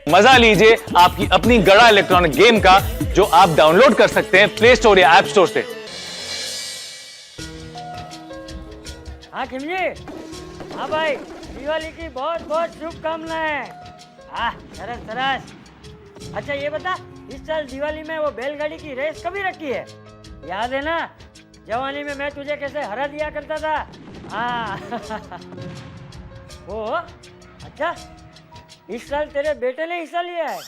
मजा लीजिए आपकी अपनी गड़ा इलेक्ट्रॉनिक गेम का, जो आप डाउनलोड कर सकते हैं प्ले स्टोर या ऐप स्टोर से। हाँ खिमजी, हाँ भाई, दिवाली की बहुत बहुत शुभकामनाएं। हाँ सरस सरस। अच्छा ये बता, इस साल दिवाली में वो बैलगाड़ी की रेस कभी रखी है? याद है ना, जवानी में मैं तुझे कैसे हरा दिया करता था। हाँ वो अच्छा, इस साल तेरे बेटे ने हिस्सा लिया है?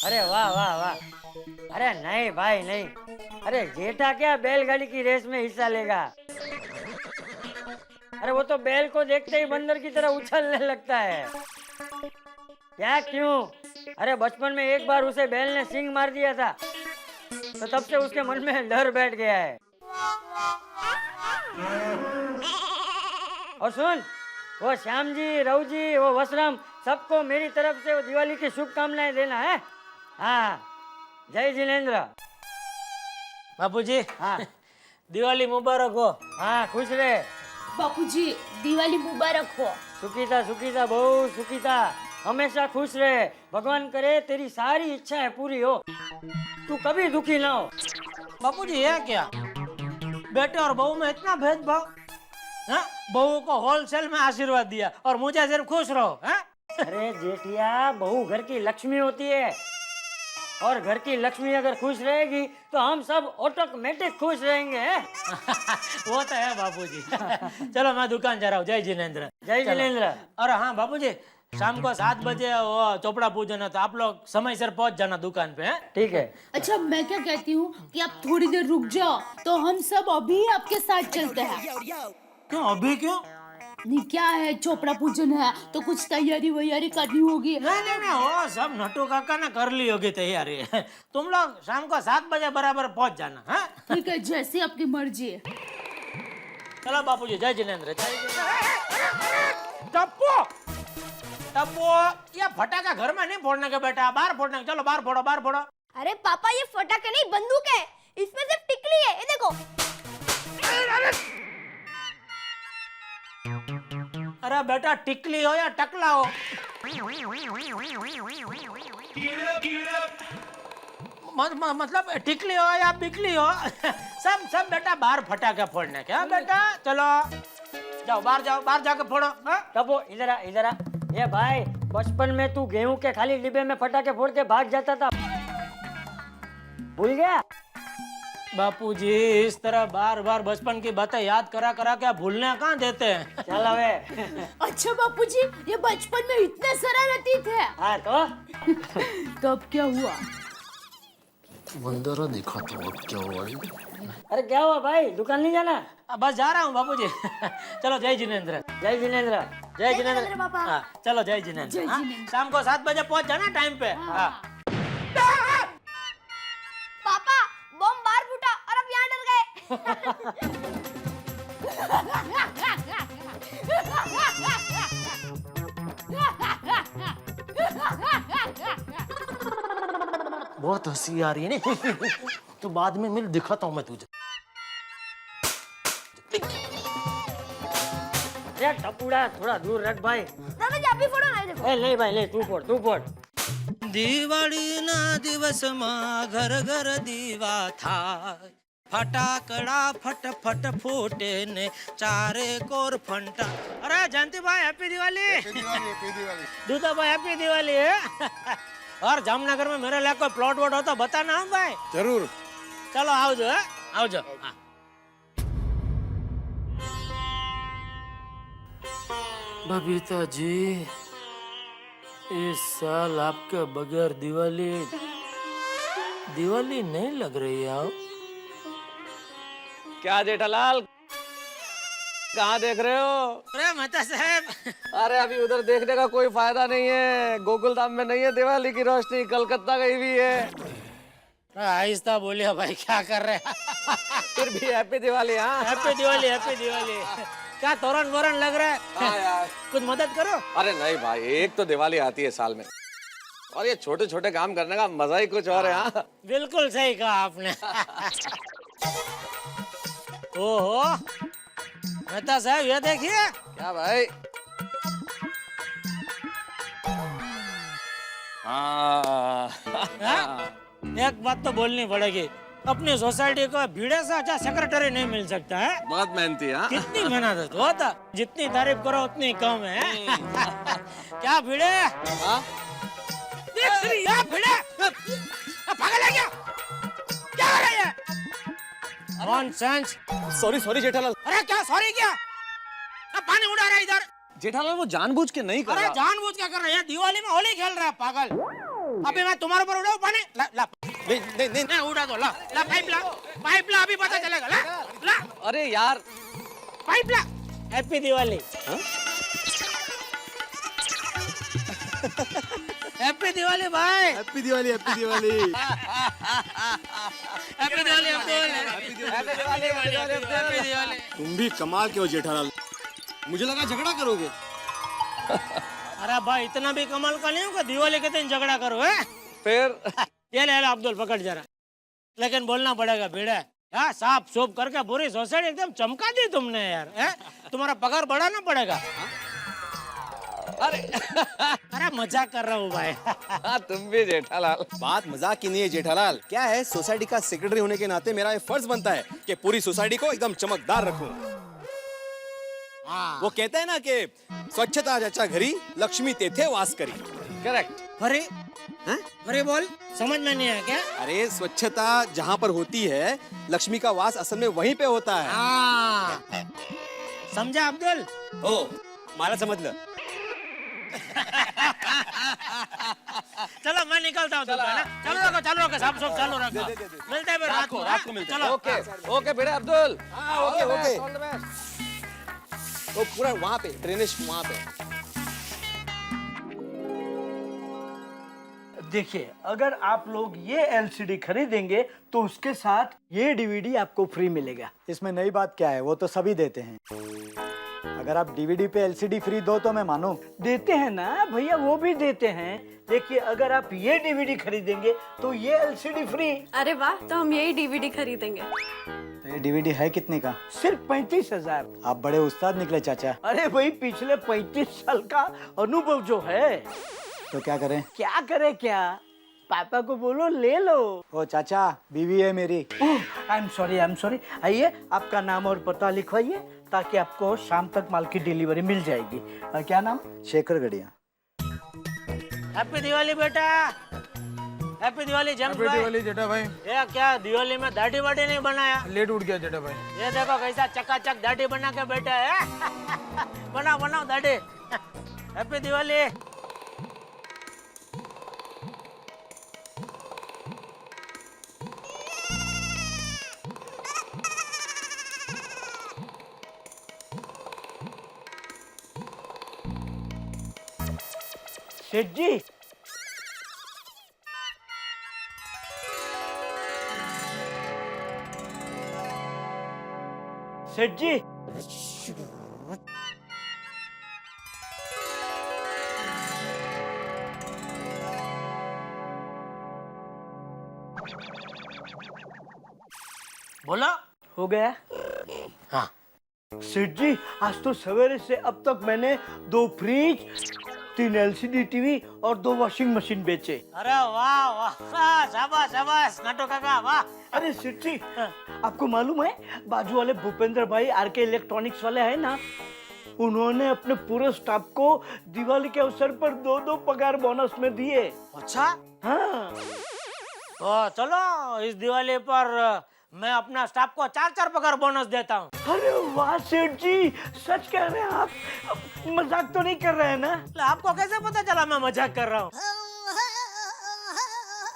अरे वाह वाह वाह। अरे नहीं भाई नहीं, अरे जेठा क्या बैलगाड़ी की रेस में हिस्सा लेगा? अरे वो तो बैल को देखते ही बंदर की तरह उछलने लगता है। क्या क्यों? अरे बचपन में एक बार उसे बैल ने सींग मार दिया था, तो तब से उसके मन में डर बैठ गया है। और सुन, वो श्याम जी, रघु जी, वो वसराम, सबको मेरी तरफ से वो दिवाली की शुभकामनाएं देना है। हाँ, जय जिनेंद्र। बापूजी, हाँ दिवाली मुबारक हो। हाँ, खुश रहे। बापूजी, दिवाली मुबारक हो। सुखी था बहू, सुखी था, हमेशा खुश रहे। भगवान करे तेरी सारी इच्छाएं पूरी हो, तू कभी दुखी ना हो। बापूजी ये क्या, बेटे और बहू में इतना भेदभाव? हाँ? बहू को होलसेल में आशीर्वाद दिया और मुझे सिर्फ खुश रहो। हाँ? अरे जेठिया, बहू घर की लक्ष्मी होती है, और घर की लक्ष्मी अगर खुश रहेगी तो हम सब ऑटोमेटिक खुश रहेंगे। वो तो है बापूजी। चलो मैं दुकान जा रहा हूँ। जय जिनेंद्र। जय जिनेंद्र। और हाँ बापूजी, शाम को 7 बजे वो चोपड़ा पूजन है, तो आप लोग समय से पहुंच जाना दुकान पे। ठीक है। अच्छा मैं क्या कहती हूँ कि आप थोड़ी देर रुक जाओ, तो हम सब अभी आपके साथ चलते हैं। क्यों अभी क्यों? नहीं क्या है, चोपड़ा पूजन है तो कुछ तैयारी वैयारी करनी होगी। नहीं वो सब नटू काका ने कर ली होगी तैयारी। तुम लोग शाम को 7 बजे बराबर पहुंच जाना। हाँ? ठीक है, जैसी आपकी मर्जी है। चलो बापूजी, जय जिनेंद्र। टप्पू टप्पू, ये फटाका घर में नहीं फोड़ने के बेटा, बाहर फोड़ने। चलो बाहर फोड़ो, बाहर फोड़ो। अरे पापा, ये फटाके नहीं बंदूक है, इसमें सिर्फ टिकली है, ये देखो। अरे बेटा, टिकली हो या टकला हो, मतलब टिकली हो या बिकली हो, सब बेटा बाहर फटाके फोड़ने के। हाँ बेटा, चलो जाओ, बाहर जाके फोड़ो। हाँ? टप्पू इधर आ, इधर आ। ये भाई, बचपन में तू गेहूं के खाली डिब्बे में फटाके फोड़ के भाग जाता था, भूल गया? बापूजी, इस तरह बार बार बचपन की बातें याद करा करा के भूलने कहाँ देते हैं। चल हवे। अच्छा बापूजी, ये बचपन में इतने शरारती थे। हाँ तो तब क्या हुआ? बंदर दिखा तो अब क्या हुआ? अरे क्या हुआ भाई, दुकान नहीं जाना? बस जा रहा हूँ बापूजी। चलो जय जिनेंद्र। जय जिनेंद्र। जय जिनेंद्र पापा। हाँ, चलो जय जिनेंद्र। हाँ? शाम को 7 बजे पहुंच जाना टाइम पे। हाँ। पापा, बम बाहर फूटा और अब यहाँ डर बहुत हंसी आ रही है नहीं? तो बाद में मिल, दिखाता हूँ मैं तुझे। ये टपुड़ा थोड़ा दूर रख भाई। दादाजी आप भी फोड़ो ना, ये देखो। ए नहीं भाई नहीं, तू फोड़। दिवाळी ना दिवस मा घर घर दीवा था, फटाकड़ा फट फट फूटे ने चारे कोर फंटा। अरे जयंती भाई, हैप्पी दिवाली। दूधा भाई, हैप्पी दिवाली। और जामनगर में मेरे लिए कोई प्लॉट वोट हो तो बताना भाई। जरूर। चलो आओ जो, आओ जो। हाँ। बबीता जी, इस साल आपके बगैर दिवाली नहीं लग रही है। क्या जेठालाल, कहाँ देख रहे हो? अरे मेहता साहब, अरे अभी उधर देखने का कोई फायदा नहीं है, गोकुलधाम में नहीं है दिवाली की रोशनी, कलकत्ता गई हुई है। आहिस्ता बोलिए भाई, क्या कर रहे हैं? फिर भी हैप्पी दिवाली। हाँ हैप्पी दिवाली, हैप्पी दिवाली। क्या तोरण बोरण लग रहा है? हाँ यार, कुछ मदद करो। अरे नहीं भाई, एक तो दिवाली आती है साल में, और ये छोटे छोटे काम करने का मजा ही कुछ और है। हाँ बिल्कुल सही कहा आपने। ओहो मेहता साहब, ये देखिए। क्या भाई? हाँ। एक बात तो बोलनी पड़ेगी, अपनी सोसाइटी को भिड़े से अच्छा सेक्रेटरी नहीं मिल सकता है। बहुत मेहनती हाँ। कितनी मेहनत है, वो था जितनी तारीफ करो उतनी कम है। क्या भिड़े? हाँ? देख रही है भिड़े? पागल है क्या? क्या हो रही है? नॉनसेंस। सॉरी जेठालाल। अरे क्या सॉरी क्या? अब पानी उड़ा रहा है इधर। जेठालाल वो जानबूझ के नहीं कर अरे रहा। जानबूझ क्या कर रहे हैं? दिवाली में होली खेल रहा है पागल। अभी मैं तुम्हारे ऊपर उड़ाऊं पानी? ला ला। नहीं उड़ा दो, ला ला पाइप ला अभी पता चलेगा। ला ला अरे यार पाइप ला। हैप्पी दिवाली। हैप्पी दिवाली भाई। Happy Diwali happy Diwali. Happy Diwali Abdul. Happy Diwali. तुम भी कमाल के हो जेठालाल, मुझे लगा झगड़ा करोगे। अरे भाई इतना भी कमाल का नहीं होगा, दिवाली के दिन झगड़ा करो है? फिर ये ले अब्दुल पकड़ जरा। लेकिन बोलना पड़ेगा भिड़े, हाँ साफ सूफ करके पूरी सोसाइटी एकदम चमका दी तुमने यार। है तुम्हारा पगार बढ़ाना पड़ेगा। अरे अरे मजाक कर रहा हूँ भाई। हाँ तुम भी जेठालाल। बात मजाक की नहीं है जेठालाल, क्या है सोसाइटी का सेक्रेटरी होने के नाते मेरा ये फर्ज बनता है कि पूरी सोसाइटी को एकदम चमकदार रखूं। हाँ। वो कहते हैं ना कि स्वच्छता जचा घरी लक्ष्मी तेथे वास करी। करेक्ट। अरे हैं? अरे बोल, समझ में नहीं आया क्या? अरे स्वच्छता जहाँ पर होती है लक्ष्मी का वास असल में वहीं पे होता है। हाँ समझा अब्दुल? ओ मारा समझ लो। चलो मैं निकलता हूँ। चलो रखो सब चालू रखो। मिलते हैं फिर रात को। रात को मिलते हैं। चलो ओके भिड़े अब्दुल। हाँ, okay, okay. All the best. तो पूरा वहाँ पे ड्रेनेज वहाँ पे। देखिए, अगर आप लोग ये एलसीडी खरीदेंगे तो उसके साथ ये डीवीडी आपको फ्री मिलेगा। इसमें नई बात क्या है, वो तो सभी देते हैं। अगर आप डीवीडी पे एलसीडी फ्री दो तो मैं मानूं। देते हैं ना भैया, वो भी देते हैं। देखिए, अगर आप ये डीवीडी खरीदेंगे तो ये एलसीडी फ्री। अरे वाह, तो हम यही डीवीडी खरीदेंगे। तो ये डीवीडी है कितने का? सिर्फ 35,000। आप बड़े उस्ताद निकले चाचा। अरे भाई, पिछले 35 साल का अनुभव जो है। तो क्या करें? क्या करे क्या, पापा को बोलो ले लो। ओ चाचा, बीवी है मेरी। I am sorry. आइए, आपका नाम और पता लिखवाइए ताकि आपको शाम तक माल की डिलीवरी मिल जाएगी। क्या नाम? शेखर गढ़िया। हैप्पी दिवाली बेटा। हैप्पी दिवाली जेम्स भाई। दिवाली जेठा भाई। ये क्या दिवाली में दाढ़ी वाड़ी नहीं बनाया? लेट उठ गया जेठा भाई। ये देखो कैसा चकाचक दाढ़ी बना के बैठा है। बनाओ दाढ़ी। हैप्पी दिवाली। सेठ जी, सेठ जी, बोलो। हो गया? हाँ। सेठ जी, आज तो सवेरे से अब तक मैंने 2 फ्रिज, 3 एलसीडी टीवी और 2 वॉशिंग मशीन बेचे। अरे वाह वाह, शाबाश नाटो काका वाह। अरे सेठ जी, आपको मालूम है बाजू वाले भूपेंद्र भाई आरके इलेक्ट्रॉनिक्स वाले हैं ना, उन्होंने अपने पूरे स्टाफ को दिवाली के अवसर पर 2-2 पगार बोनस में दिए। अच्छा, हाँ। तो चलो इस दिवाली पर मैं अपना स्टाफ को 4-4 पगार बोनस देता हूँ। अरे वाह सेठ जी, सच कह रहे हैं आप, मजाक तो नहीं कर रहे हैं ना? आपको कैसे पता चला मैं मजाक कर रहा हूँ?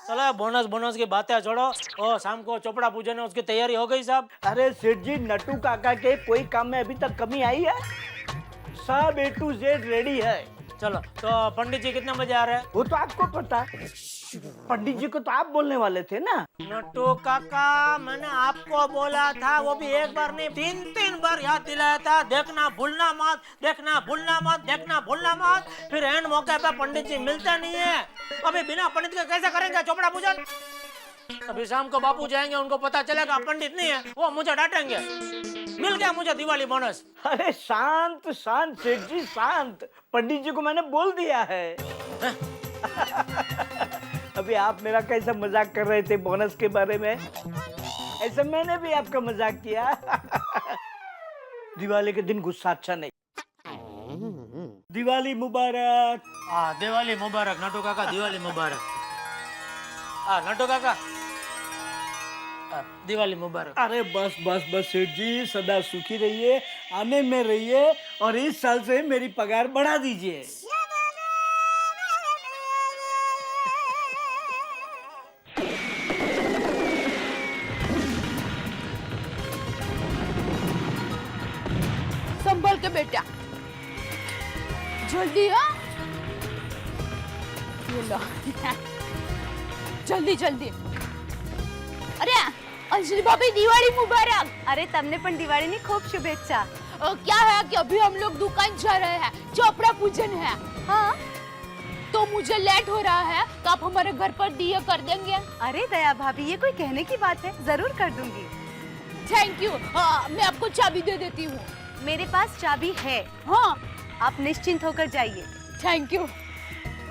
चलो बोनस की बातें छोड़ो। ओ शाम को चोपड़ा पूजन है, उसकी तैयारी हो गई साहब? अरे सेठ जी, नटू काका के कोई काम में अभी तक कमी आई है? सब A to Z रेडी है। चलो तो पंडित जी कितने बजे आ रहे हैं? वो तो आपको पता। पंडित जी को तो आप बोलने वाले थे ना। नट्टू काका, मैंने आपको बोला था, वो भी एक बार नहीं 3 बार याद दिलाया था, देखना भूलना मत, देखना भूलना मत, देखना भूलना मत। फिर एंड मौके पे पंडित जी मिलते नहीं है। अभी बिना पंडित के कैसे करेंगे चोपड़ा पूजन? अभी शाम को बापू जाएंगे, उनको पता चलेगा पंडित नहीं है, वो मुझे डांटेंगे। मिल गया मुझे दिवाली बोनस। अरे शांत सेठ जी, शांत। पंडित जी को मैंने बोल दिया है। अभी आप मेरा कैसा मजाक कर रहे थे बोनस के बारे में, ऐसे मैंने भी आपका मजाक किया। दिवाली के दिन गुस्सा अच्छा नहीं। दिवाली मुबारक। हाँ, दिवाली मुबारक नटू काका, दिवाली मुबारक। हाँ नटू काका, दिवाली मुबारक। अरे बस बस बस सेठ जी, सदा सुखी रहिए, आने में रहिए, और इस साल से मेरी पगार बढ़ा दीजिए। संभल के बेटा, जल्दी। हाँ, ये लो। जल्दी जल्दी। अरे अंजलि भाभी, दिवाळी मुबारक। अरे तमने पण दिवाळीनी खूप शुभेच्छा। क्या है कि अभी हम लोग दुकान जा रहे हैं, चोपड़ा पूजन है। हाँ, तो मुझे लेट हो रहा है, तो आप हमारे घर पर दिए कर देंगे? अरे दया भाभी, ये कोई कहने की बात है, जरूर कर दूंगी। Thank you. मैं आपको चाबी दे देती हूँ। मेरे पास चाबी है। हाँ, आप निश्चिंत होकर जाइए। Thank you.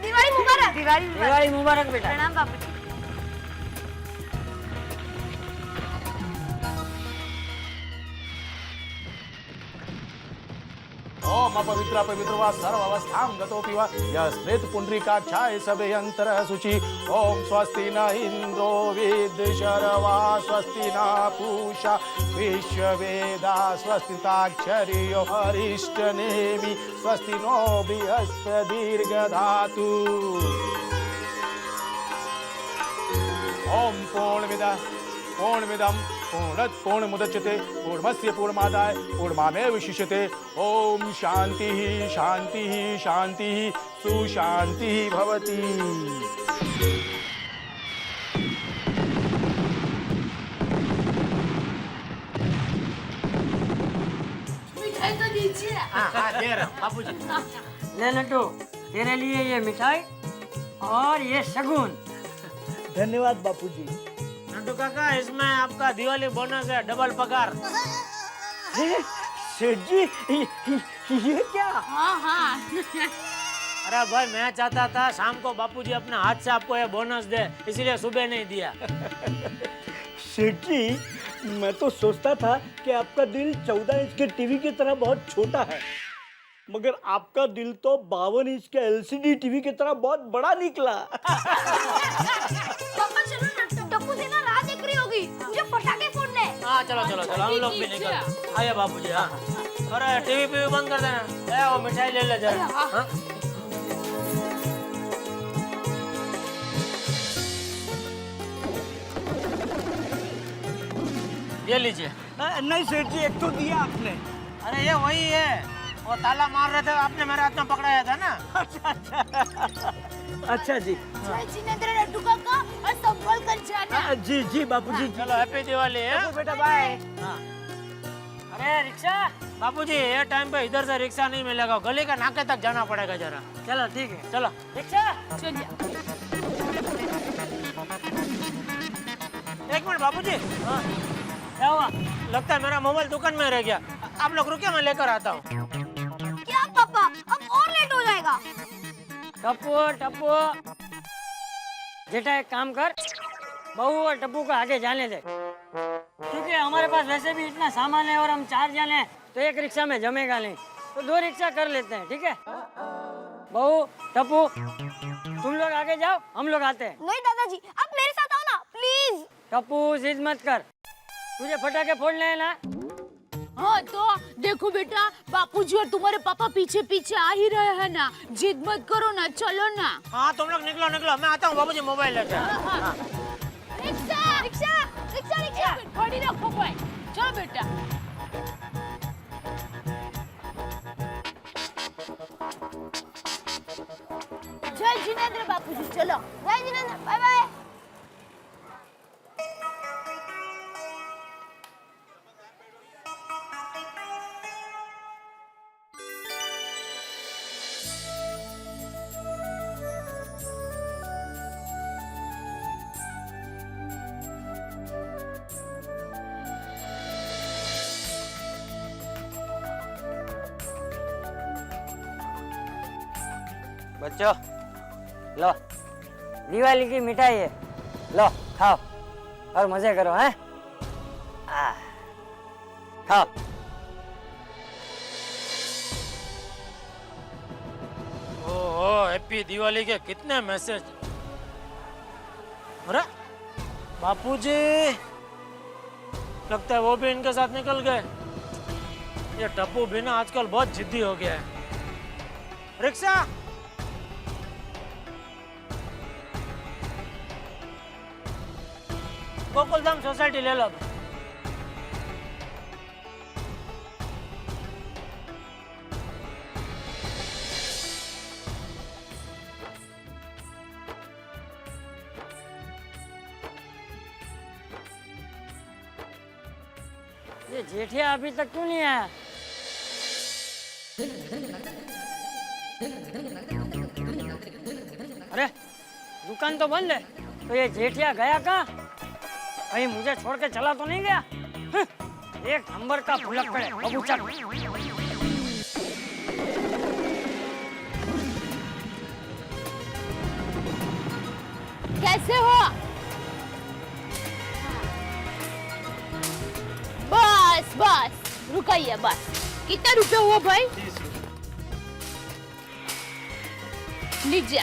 दिवाली मुबारक। दिवाली मुबारक। दिवाली मुबारक बेटा। प्रणाम बाबूजी। ओम अपवित्र पवित्र वा सर्वावस्थां गतोऽपि वा यस्मृत् पुण्डरीकाक्षाय सभयन्तरः शुचि। ओम स्वस्ति न इन्द्रो वेदशर्वा स्वस्ति न पूषा विश्ववेदा स्वस्ति ताक्षर्यो अरिष्टनेमि स्वस्ति नो बृहस्पतिर्दधातु। ओम पूर्णमिदं पूर्णत् पूर्णमुदच्यते पूर्णस्य पूर्णमादाय पूर्णमेवावशिष्यते। ओम शांतिः शांतिः शांतिः सुशांतिः भवति। मिठाई तो दीजिए। हाँ दे रहा हूँ बाबूजी। ले नटू, तेरे लिए ये मिठाई और ये शगुन। धन्यवाद बापूजी। नटू काका, इसमें आपका दिवाली बोनस है, डबल पगार। सेठ जी, ये क्या? हाँ हाँ। अरे भाई, मैं चाहता था शाम को बापूजी अपने हाथ से आपको ये बोनस दे, इसलिए सुबह नहीं दिया। सेठ जी, मैं तो सोचता था कि आपका दिल 14 इंच के टीवी की तरह बहुत छोटा है, मगर आपका दिल तो 52 इंच के एलसीडी टीवी की तरह बहुत बड़ा निकला। पापा चलो ना, टप्पू से ना राह देख रही होगी, मुझे पटाखे फोड़ने। हाँ चलो चलो चलो, हम लोग भी निकल आइए बाबूजी। हाँ, अरे टीवी पे बंद कर देना। ए, वो मिठाई ले ले जरा। हाँ? ये लीजिए। नहीं सेठ जी, एक तो दिया आपने। अरे ये वही है, वो ताला मार रहे थे, आपने मेरे हाथ में पकड़ाया था ना। अच्छा जी। जय जिनेंद्र लड्डू काका, और संभल कर जाना। जी जी बापूजी। चलो हैप्पी दिवाली। बेटा बाय। हाँ। अरे रिक्शा। बापूजी, ये टाइम पे इधर से रिक्शा नहीं मिलेगा, गली का नाके तक जाना पड़ेगा जरा। चलो ठीक है, चलो। रिक्शा। चलिए। एक मिनट बाबूजी। हाँ, क्या हुआ? लगता है मेरा मोबाइल दुकान में रह गया। आप लोग रुकिए, मैं लेकर आता हूँ। क्या पापा, अब और लेट हो जाएगा। टप्पू टप्पू, जेठा एक काम कर, बहू और टप्पू को आगे जाने दे, क्योंकि हमारे पास वैसे भी इतना सामान है और हम 4 जने हैं, तो एक रिक्शा में जमेगा नहीं, तो 2 रिक्शा कर लेते हैं, ठीक है? बहू टप्पू, तुम लोग आगे जाओ, हम लोग आते हैं। नहीं दादाजी, आप मेरे साथ आओ ना प्लीज। टप्पू जिद मत कर, तुझे फटाके फोड़ने हैं ना? हाँ तो देखो बेटा, बापूजी और तुम्हारे पापा पीछे पीछे आ ही रहे हैं ना, जिद मत करो ना, चलो ना। हाँ तुम लोग निकलो निकलो, मैं आता हूँ बाबूजी मोबाइल लेकर। हाँ। रिक्शा रिक्शा रिक्शा रिक्शा, खड़ी रखो भाई, चलो बेटा। जय जिनेंद्र बापूजी, चलो। जय जिनेंद्र, बाय बाय। बच्चों लो, दिवाली की मिठाई है, लो खाओ और मजे करो हैं। खाओ। ओहो, हैप्पी दिवाली के कितने मैसेज। अरे बापूजी, लगता है वो भी इनके साथ निकल गए। ये टप्पू भी ना आजकल बहुत जिद्दी हो गया है। रिक्शा, गोकुलधाम सोसाइटी ले लो। ये जेठिया अभी तक क्यों नहीं आया? अरे दुकान तो बंद है, तो ये जेठिया गया कहाँ? कहीं मुझे छोड़ के चला तो नहीं गया? एक नंबर का भुलक्कड़ है बाबू चक। कैसे हो? बस बस रुकाइए बस। कितना रुपए हुआ भाई? लीजिए।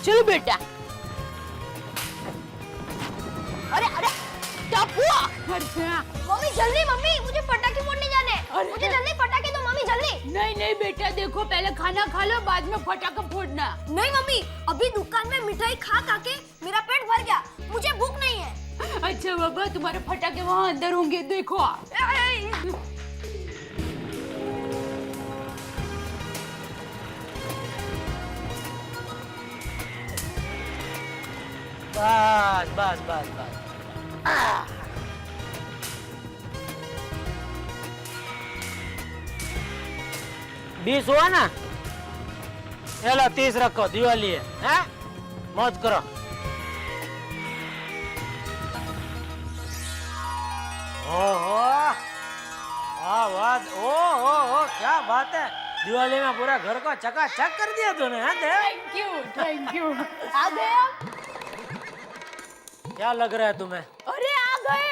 चलो बेटा। अरे अरे टप्पू मम्मी जल्दी, मम्मी मुझे पटाखे फोड़ने जाने हैं। मुझे जल्दी पटाखे दो मम्मी, जल्दी। नहीं नहीं बेटा, देखो पहले खाना खा लो, बाद में पटाखा फोड़ना। नहीं मम्मी, अभी दुकान में मिठाई खा खा के मेरा पेट भर गया, मुझे भूख नहीं है। अच्छा बाबा, तुम्हारे फटाके वहाँ अंदर होंगे, देखो। बस बस बस बस। 20 हुआ ना? चलो 30 रखो, दिवाली है, हैं? मौज करो। ओहो, वाह वाह, ओहो, क्या बात है। दिवाली में पूरा घर को चकाचक कर दिया तूने, हैं देव? Thank you. आ गए आप? क्या लग रहा है तुम्हें? अरे आ गए।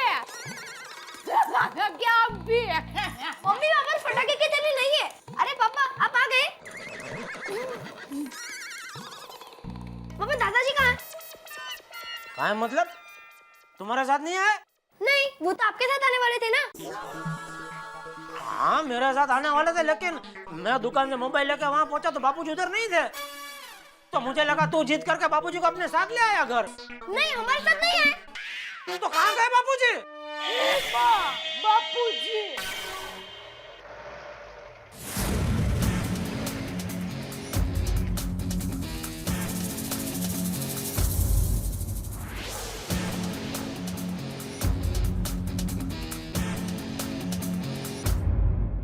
क्या आप भी? मम्मी पापा पटाखे की तैयारी नहीं है। अरे पापा आप आ गए? पापा दादाजी कहाँ हैं? कहाँ है मतलब? तुम्हारे साथ नहीं आए? नहीं, वो तो आपके साथ आने वाले थे ना। हाँ मेरे साथ आने वाले थे, लेकिन मैं दुकान से मोबाइल लेकर वहाँ पहुंचा तो बापूजी उधर नहीं थे, तो मुझे लगा तू जीत करके बापूजी को अपने साथ ले आया घर। नहीं हमारे साथ नहीं है। तो कहाँ गए बापूजी? बापूजी।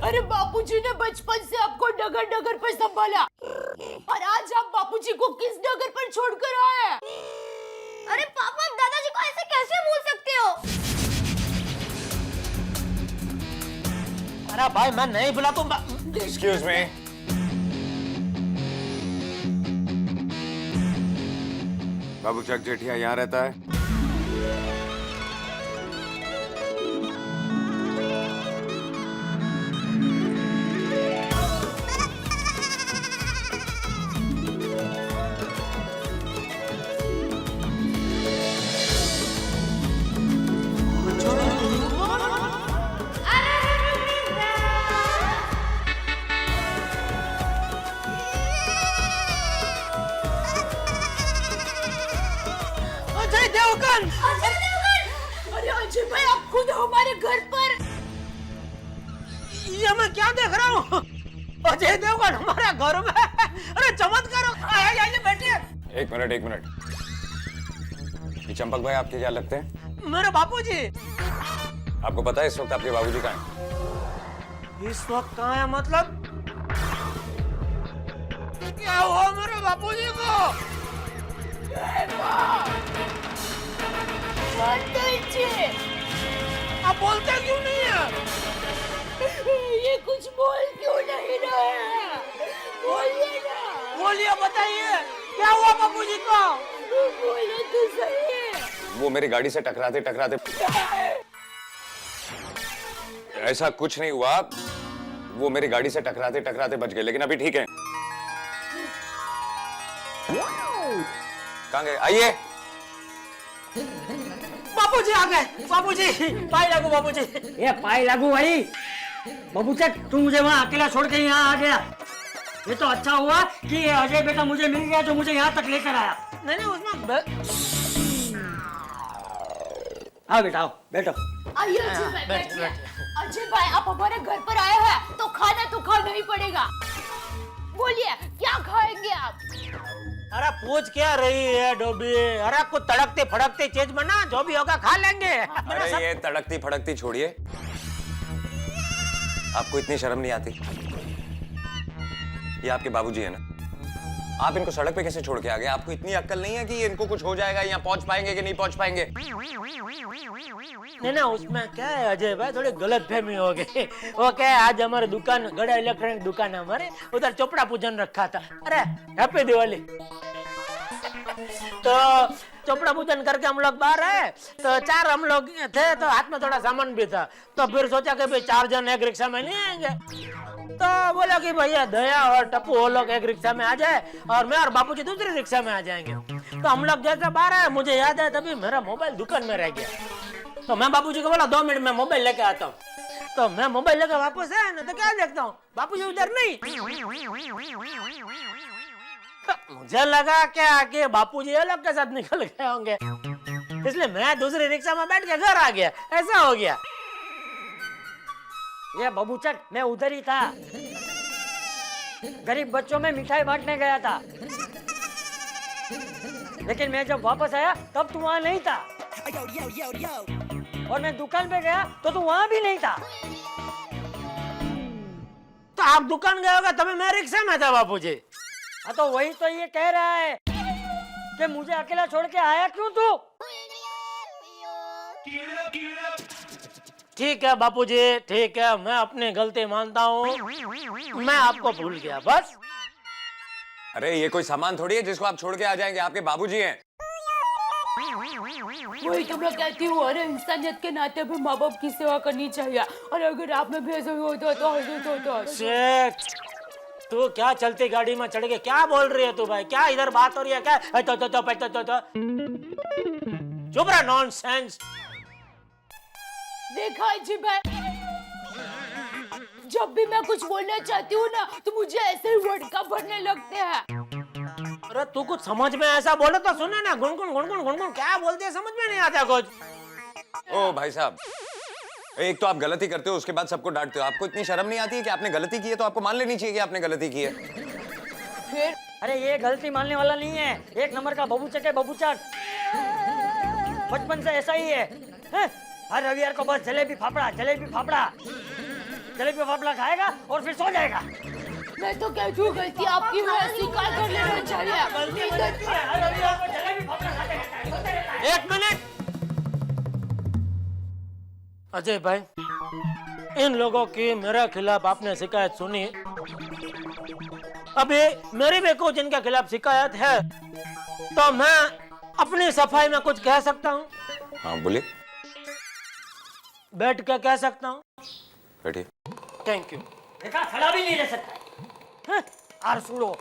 अरे बापूजी ने बचपन से आपको डगर डगर पर संभाला, और आज आप बापूजी को किस डगर पर छोड़कर आए? अरे पापा आप दादाजी को ऐसे कैसे भूल सकते हो? अरे भाई मैं नहीं बुला तुम। Excuse me. बाबू चक जेठिया यहाँ रहता है? अरे अजय भाई, आप खुद हमारे घर पर। ये मैं क्या देख रहा हूँ? अजय देवगन हमारे घर में? अरे चमत्कार। आइए बैठिए। एक मिनट। ये चंपक भाई आपके क्या लगते हैं? मेरे बापूजी। आपको पता है इस वक्त आपके बाबूजी कहाँ हैं? इस वक्त कहाँ है मतलब? क्या हुआ मेरे बापूजी को? आप बोलते क्यों नहीं है? ये कुछ बोल क्यों नहीं रहे हैं? बोलिए ना। बोलिए, बताइए। बापूजी को। बोलो तो सही। वो मेरी गाड़ी से टकराते टकराते, ऐसा कुछ नहीं हुआ, वो मेरी गाड़ी से टकराते टकराते बच गए, लेकिन अभी ठीक है। कहाँ गए? आइए। बापूजी आ गए। बापूजी पाई लागू। बापूजी ये पाई लागू भाई। बबूचक तू मुझे वहाँ अकेला छोड़ के यहाँ आ गया। ये तो अच्छा हुआ कि ये अजय बेटा मुझे मिल गया जो मुझे यहाँ तक लेकर आया। नहीं उसमें आओ बेटा, आओ बैठो। आइए अजय भाई, बैठिए। अजय भाई, आप हमारे घर पर आए हैं तो खाना तो खाना ही पड़ेगा। बोलिए क्या खाएंगे आप? अरे पूछ क्या रही है डोबी? अरे कुछ तड़कते फड़कते चीज बना, जो भी होगा खा लेंगे। अरे ये तड़कती फड़कती छोड़िए, आपको इतनी शर्म नहीं आती? ये आपके बाबूजी है ना, आप इनको सड़क पे कैसे छोड़ के आ गए? आपको इतनी अक्ल नहीं है कि इनको कुछ हो जाएगा, यहाँ पहुंच पाएंगे कि नहीं पहुंच पाएंगे? नहीं ना, उसमें क्या है अजय भाई, थोड़ी गलतफहमी हो गई। वो क्या है, आज हमारे दुकान, गड़ा इलेक्ट्रॉनिक दुकान है हमारे, उधर चोपड़ा पूजन रखा था। अरे हैप्पी दिवाली। तो चोपड़ा पूजन करके हम लोग बाहर आए, तो 4 हम लोग थे, तो हाथ में थोड़ा सामान भी था। तो फिर सोचा कि भाई 4 जन एक रिक्शा में नहीं आएंगे, तो बोला कि भैया दया और टप्पू वो लोग एक रिक्शा में आ जाए और मैं और बापूजी दूसरी रिक्शा में आ जाएंगे। तो हम लोग जैसे बाहर आए, मुझे याद है तभी मेरा मोबाइल दुकान में रह गया। तो मैं बापूजी को बोला 2 मिनट में मोबाइल लेके आता हूँ। तो मैं मोबाइल लेकर वापस आया ना, तो क्या देखता हूँ बापूजी उधर नहीं। तो मुझे लगा क्या कि बापूजी ये लोग के साथ निकल गए होंगे, इसलिए मैं दूसरी रिक्शा में बैठ के घर आ गया। ऐसा हो गया। ये बबूचक मैं उधर ही था, गरीब बच्चों में मिठाई बांटने गया था, लेकिन मैं जब वापस आया तब तू वहां नहीं था, और मैं दुकान पे गया तो तू वहां भी नहीं था। तो आप दुकान गए होगा तभी मैं रिक्शा में था बापूजी। हाँ तो वही तो ये कह रहा है कि मुझे अकेला छोड़ के आया क्यों तू? ठीक है बापूजी, ठीक है, मैं अपनी गलती मानता हूँ, मैं आपको भूल गया बस। अरे ये कोई सामान थोड़ी है जिसको आप छोड़ के आ जाएंगे, आपके बाबूजी हैं। वही तो मैं कहती हूँ, अरे इंसानियत के नाते भी माँ बाप की सेवा करनी चाहिए, और अगर आप में भी ऐसा होता तो शेख, तू क्या चलती गाड़ी में चढ़ के क्या बोल रही है तू भाई? क्या इधर बात हो रही है? क्या चुप रहा, नॉनसेंस। देखा अजय भाई, जब भी मैं कुछ बोलना चाहती हूँ ना तो मुझे ऐसे ही वड़का भरने लगते हैं। अरे तू कुछ समझ में ऐसा बोले तो सुने ना, गुनगुन गुनगुन गुनगुन क्या बोलते हैं समझ में नहीं आता कुछ। ओ भाई साहब, एक तो आप गलती करते हो, उसके बाद सबको डांटते हो। आपको इतनी शर्म नहीं आती है कि आपने गलती की है तो आपको मान लेनी चाहिए कि आपने गलती की है? फिर अरे ये गलती मानने वाला नहीं है, 1 नंबर का बबूचक है, बबूचक। बचपन से ऐसा ही है, हर रविवार को बस जलेबी फाफड़ा खाएगा और फिर सो जाएगा। मैं तो कहती हूँ गलती आपकी है, स्वीकार कर लेना चाहिए। एक मिनट अजय भाई, इन लोगों की मेरे खिलाफ आपने शिकायत सुनी, अभी मेरी भी कुछ इनके खिलाफ शिकायत है, तो मैं अपनी सफाई में कुछ कह सकता हूँ? हाँ बोलिए। बैठ के कह सकता हूँ? बैठिए। Thank you. देखा, खड़ा भी नहीं रह सकता। आर सुनो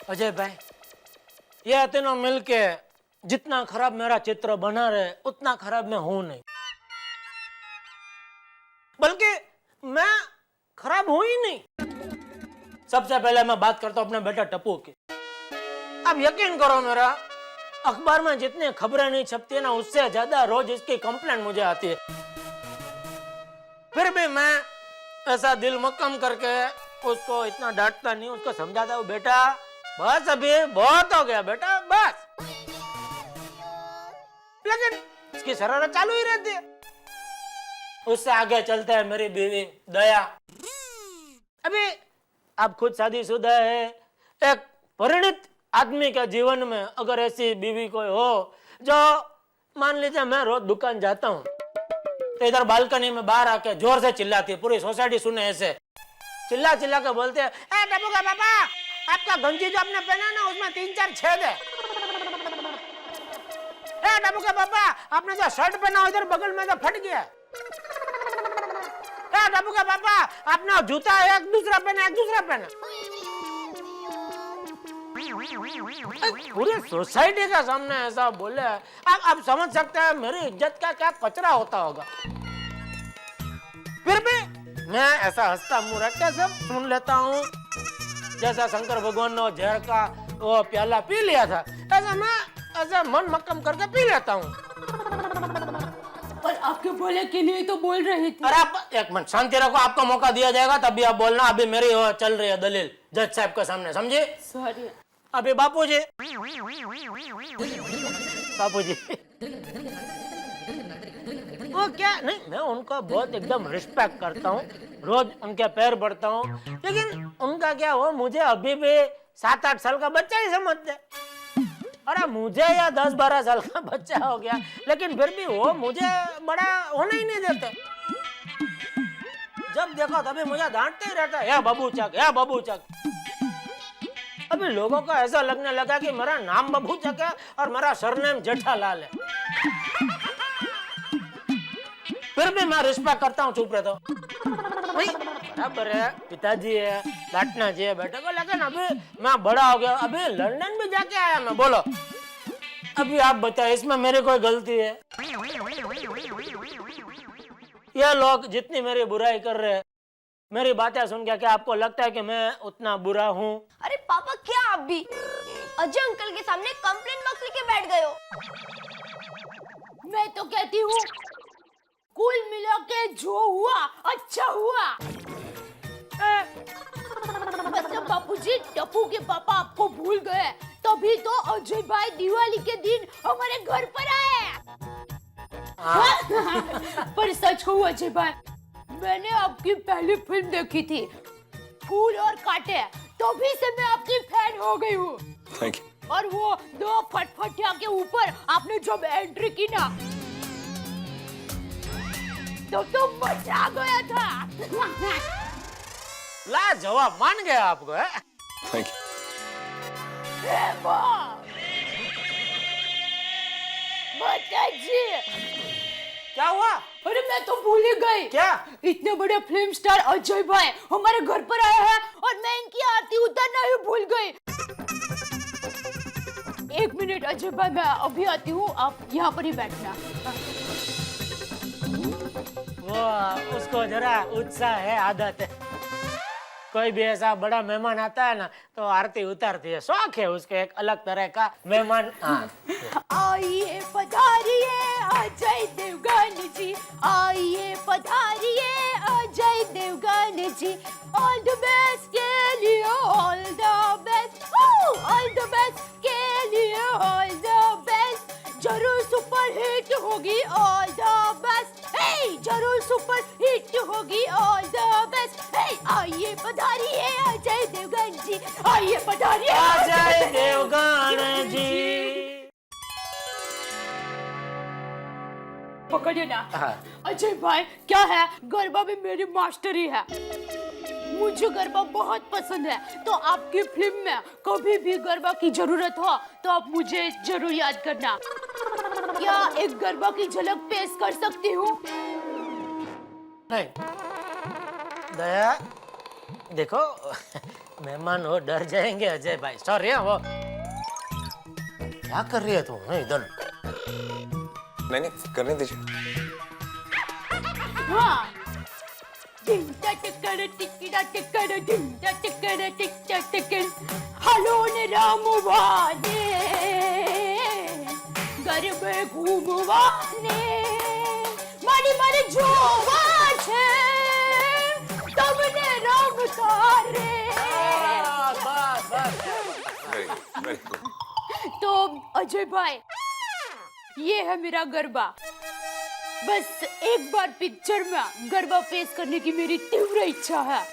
अजय भाई, ये तीनों मिलके जितना खराब मेरा चित्र बना रहे उतना खराब मैं हूं नहीं, बल्कि मैं खराब हूं ही नहीं। सबसे पहले मैं बात करता हूं अपने बेटा टप्पू की। अब यकीन करो मेरा, अखबार में जितनी खबरें नहीं छपती है ना, उससे ज्यादा रोज इसकी कंप्लेंट मुझे आती है। फिर भी मैं ऐसा दिल मक्कम करके उसको इतना डांटता नहीं, उसको समझाता हूँ, बेटा बस अभी बहुत हो गया बेटा, बस। लेकिन इसकी शरारत चालू ही रहती है। उससे आगे चलता है मेरी बीवी दया। अभी आप खुद शादीशुदा है, एक परिणित आदमी के जीवन में अगर ऐसी बीवी कोई हो जो, मान लीजिए मैं रोज दुकान जाता हूँ तो इधर बालकनी में बाहर आके जोर से चिल्लाती है, पूरी सोसाइटी सुने, ऐसे चिल्ला चिल्ला के बोलते हैं, टप्पू का पापा आपका गंजी जो आपने पहना ना उसमें 3-4 छेद है। ए डब्बू के पापा, आपने जो शर्ट पहना इधर बगल में तो फट गया। ए डब्बू के पापा, आपने जूता एक दूसरा पहना। पूरी सोसाइटी का सामने ऐसा बोले, आप समझ सकते हैं मेरी इज्जत का क्या कचरा होता होगा। फिर भी मैं ऐसा हंसता मुंह रख के सब सुन लेता हूँ। जैसा शंकर भगवान ने जहर का वो प्याला पी लिया था, ऐसा मैं ऐसा मन मक्कम करके पी लेता हूँ। पर आपके भले के लिए तो बोल रहे थे। अरे आप एक मिनट शांति रखो, आपको मौका दिया जाएगा तभी आप बोलना। अभी मेरी वो चल रही है दलील जज साहब के सामने, समझे? सॉरी। अभी बापूजी वो क्या नहीं, मैं उनका बहुत एकदम रिस्पेक्ट करता हूँ, रोज उनके पैर पड़ता हूँ, लेकिन उनका क्या हो, मुझे अभी भी 7-8 साल का बच्चा ही समझते। अरे मुझे या 10-12 साल का बच्चा हो गया, लेकिन फिर भी वो मुझे बड़ा होने ही नहीं देते। जब देखो तभी मुझे डांटते ही रहता है, या बाबू चक। अभी लोगों को ऐसा लगने लगा कि मेरा नाम बाबू चक है और मेरा सरनेम जेठालाल है। फिर भी मैं रिस्पेक्ट करता हूँ, चुप रहता हूँ। नहीं बराबर है, पिताजी है, डांटना चाहिए बेटे को, लेकिन अभी मैं बड़ा हो गया, अभी लंदन भी जाके आया मैं। बोलो अभी आप बताए इसमें मेरी कोई गलती है? ये लोग जितनी मेरी बुराई कर रहे हैं, मेरी बातें सुन के क्या आपको लगता है कि मैं उतना बुरा हूँ? अरे पापा क्या आप भी अजय अंकल के सामने कंप्लेंट बॉक्स लेके बैठ गए हो? मैं तो कहती हूँ कुल मिला के जो हुआ अच्छा हुआ। मतलब बापूजी, टप्पू के पापा आपको भूल गए, तभी तो अजय भाई दिवाली के दिन हमारे घर पर आए। पर सच कहूं अजय भाई, मैंने आपकी पहली फिल्म देखी थी फूल और कांटे, तभी से मैं आपकी फैन हो गई हूँ। Thank you. और वो 2 फटफटिया के ऊपर आपने जब एंट्री की ना, तो मजा आ गया था। ला जवाब मान गया आपको है? थैंक जी क्या हुआ? अरे मैं तो भूल ही गई। क्या? इतने बड़े फिल्म स्टार अजय भाई हमारे घर पर आए हैं और मैं इनकी आरती उतारना ही भूल गई। 1 मिनट अजय भाई, मैं अभी आती हूँ, आप यहाँ पर ही बैठना। वो उसको जरा उत्साह है, आदत है। कोई भी ऐसा बड़ा मेहमान आता है ना तो आरती उतारती है, शौक है उसके एक अलग तरह का मेहमान। आइए पधारिए अजय देवगन जी, आइए पधारिए अजय देवगन जी, ऑल द बेस्ट के लिए all the best, all the best के लिए ऑल द बेस्ट, जरूर सुपर हिट होगी ऑल द बेस्ट, हे जरूर सुपर हिट होगी ऑल द बेस्ट, हे आइए पधारिए अजय देवगन जी, आइए पधारिए अजय देवगन जी। पकड़िए ना। अजय भाई क्या है, गरबा भी मेरी मास्टरी है, मुझे गरबा बहुत पसंद है, तो आपकी फिल्म में कभी भी गरबा की जरूरत हो तो आप मुझे जरूर याद करना। क्या एक गरबा की झलक पेश कर सकती हूँ? नहीं दया, देखो मेहमान हो डर जाएंगे अजय भाई, सॉरी। वो क्या कर रही है तू? इधर नहीं, करने दीजिए। हाँ, टिंटा टिकर टिकड़ा टिकर टिंटा टिकर टिकटा टिकर, हेलो ने रामवाने गरबे घूमवाने, मारी मारी जोवा छे तबने रंग तारे। Very good. तो अजय भाई, ये है मेरा गरबा, बस एक बार पिक्चर में गरबा पेश करने की मेरी तीव्र इच्छा है,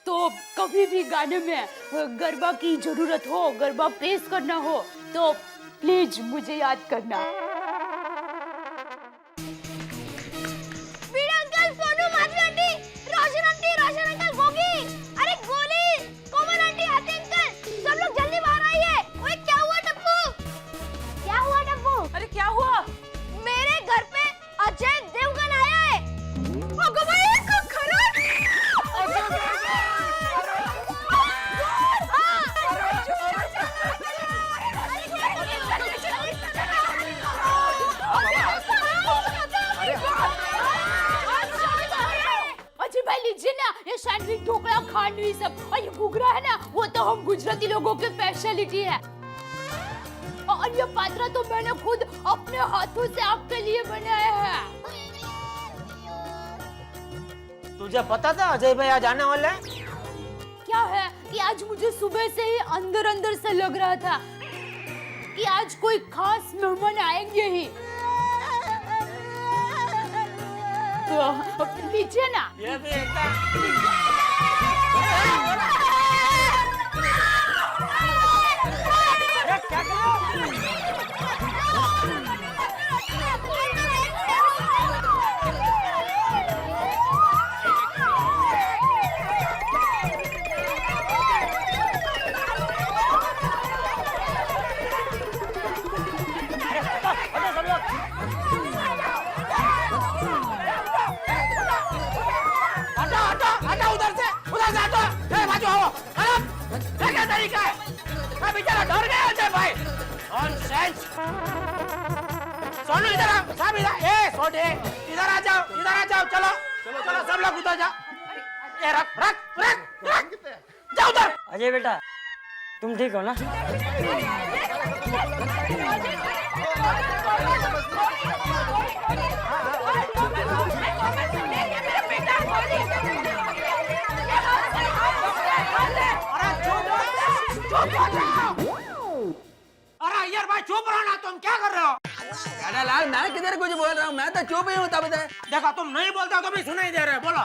तो कभी भी गाने में गरबा की जरूरत हो, गरबा पेश करना हो तो प्लीज मुझे याद करना। वीर अंकल, सोनू, माधवी आंटी, रोशन अंकल, गोगी, अरे गोली, कोमल सैंडविच, ढोकला, खांडवी सब। और ये घुघरा है ना, वो तो हम गुजराती लोगों की स्पेशलिटी है। और ये पात्रा तो मैंने खुद अपने हाथों से आपके लिए बनाया है। तुझे पता था अजय भाई आज आने वाले हैं? क्या है कि आज मुझे सुबह से ही अंदर अंदर से लग रहा था कि आज कोई खास मेहमान आएंगे ही। तो लीजिए ना। ये भी एकदम क्या सोनू इधर आओ, साहब इधर, ए सोने इधर आ जाओ, चलो चलो सब लोग उधर जाओ। ए रख जाओ उधर। अजय बेटा, तुम ठीक हो ना? अरे यार भाई चुप रहो ना, तुम क्या कर रहे हो? लाल, मैं किधर कुछ बोल रहा हूँ, मैं तो चुप ही हूँ। तब देखो तुम नहीं बोलते हो तो भी सुनाई दे रहे, बोलो।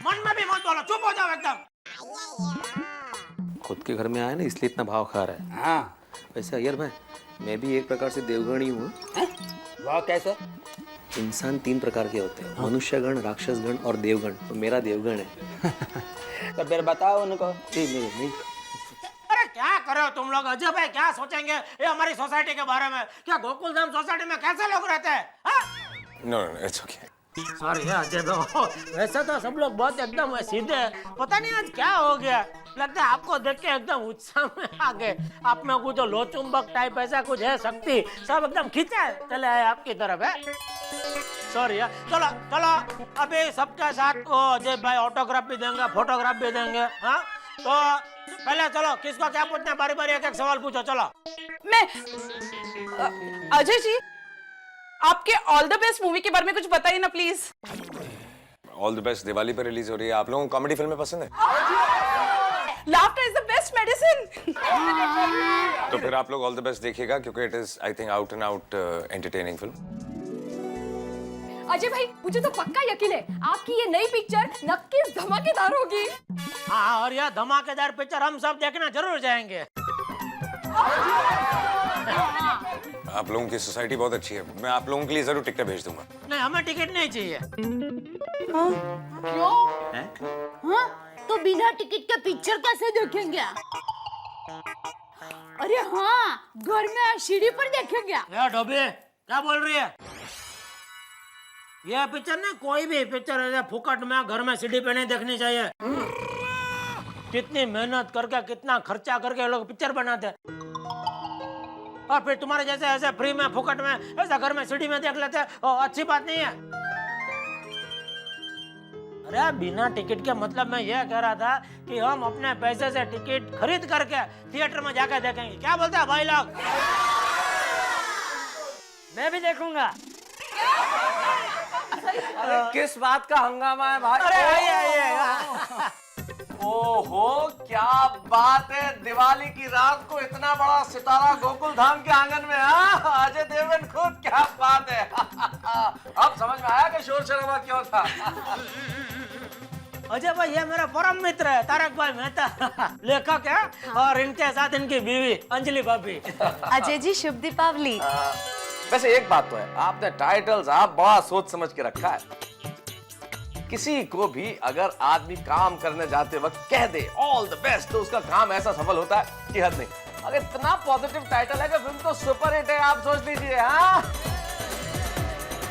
मन में भी मत बोलो, चुप हो जाओ एकदम। खुद के घर में आया ना, इसलिए इतना भाव खा रहा है। हाँ, वैसे अयर भाई, मैं भी एक प्रकार से देवगण ही हूँ। वाह, कैसे? इंसान 3 प्रकार के होते हैं, मनुष्यगण, राक्षसगण और देवगण। तो मेरा देवगण है। तो फिर बताओ उनको। नहीं। अरे क्या कर रहे हो तुम लोग? अजय भाई क्या सोचेंगे ये हमारी सोसाइटी के बारे में? क्या गोकुलधाम सोसाइटी में कैसे लोग रहते हैं? No it's okay. Sorry Ajay भाई, वैसे तो सब लोग बहुत एकदम सीधे हैं। पता नहीं आज क्या हो गया, लगता है आपको देख के एकदम उत्साह में आ गए। आप में कुछ लोचुंबक टाइप ऐसा कुछ है शक्ति, सब एकदम खींचे चले आए आपकी तरफ है। सॉरी यार, चलो चलो अभी सबके साथ को अजय भाई ऑटोग्राफ भी देंगे, फोटोग्राफ भी देंगे। हाँ तो पहले चलो, किसको क्या पूछना है, बारी बारी एक सवाल पूछो। चलो मैं अजय जी, आपके ऑल द बेस्ट मूवी के बारे में कुछ बताइए ना please. All the best Diwali पर रिलीज हो रही है। आप लोगों को कॉमेडी फिल्में पसंद है? Laughter is the best medicine. तो फिर आप लोग ऑल द बेस्ट देखिएगा, क्योंकि it is I think out and out entertaining film. Ajay भाई, मुझे तो पक्का यकीन है आपकी ये नई पिक्चर नक्की धमाकेदार होगी। हाँ, और यह धमाकेदार पिक्चर हम सब देखना जरूर जाएंगे। आप लोगों की सोसाइटी बहुत अच्छी है, मैं आप लोगों के लिए जरूर टिकट भेज दूंगा। नहीं, हमें टिकट नहीं चाहिए। क्यों? हाँ? तो बिना टिकट के पिक्चर कैसे देखेंगे? अरे हाँ, घर में सीढ़ी पर देखेंगे। यार डोबे, क्या बोल रही है? यह पिक्चर ना, कोई भी पिक्चर ऐसे फुकट में घर में सीढ़ी पे नहीं देखनी चाहिए। कितनी मेहनत करके, कितना खर्चा करके लोग पिक्चर बनाते हैं, और फिर तुम्हारे जैसे ऐसे फ्री में फुकट में ऐसा घर में सीढ़ी में देख लेते हैं, अच्छी बात नहीं है। अरे बिना टिकट के मतलब मैं यह कह रहा था कि हम अपने पैसे से टिकट खरीद करके थिएटर में जाकर देखेंगे। क्या बोलते हैं भाई लोग? मैं भी देखूंगा। अरे किस बात का हंगामा है भाई? अरे आइए। ओहो, क्या बात है, दिवाली की रात को इतना बड़ा सितारा गोकुल धाम के आंगन में। हाँ, अजय देवगन खुद, क्या बात है। अब समझ में आया कि शोर शराबा क्यों था। अजय भाई, ये मेरा परम मित्र है तारक भाई मेहता, लेखक है, और इनके साथ इनकी बीवी अंजलि भाभी। अजय जी, शुभ दीपावली। वैसे एक बात तो है, आपने टाइटल्स आप बड़ा सोच समझ के रखा है। किसी को भी अगर आदमी काम करने जाते वक्त कह दे ऑल द बेस्ट, तो उसका काम ऐसा सफल होता है कि हद नहीं। अगर इतना पॉजिटिव टाइटल है कि फिल्म तो सुपर हिट है, आप सोच लीजिए। हाँ,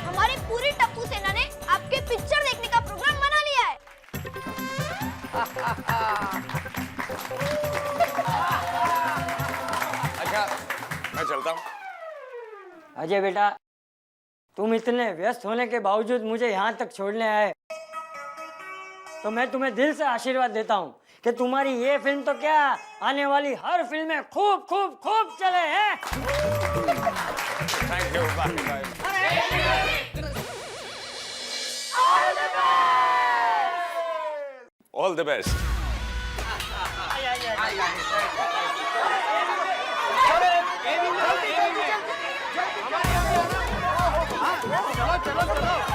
हमारी पूरी टप्पू सेना ने आपके पिक्चर देखने का प्रोग्राम बना लिया है। अच्छा, मैं चलता हूँ। अजय बेटा, तुम इतने व्यस्त होने के बावजूद मुझे यहाँ तक छोड़ने आए, तो मैं तुम्हें दिल से आशीर्वाद देता हूँ कि तुम्हारी ये फिल्म तो क्या, आने वाली हर फिल्म में खूब खूब खूब चले हैं। Thank you, bye. All the best. चलो चलो चलो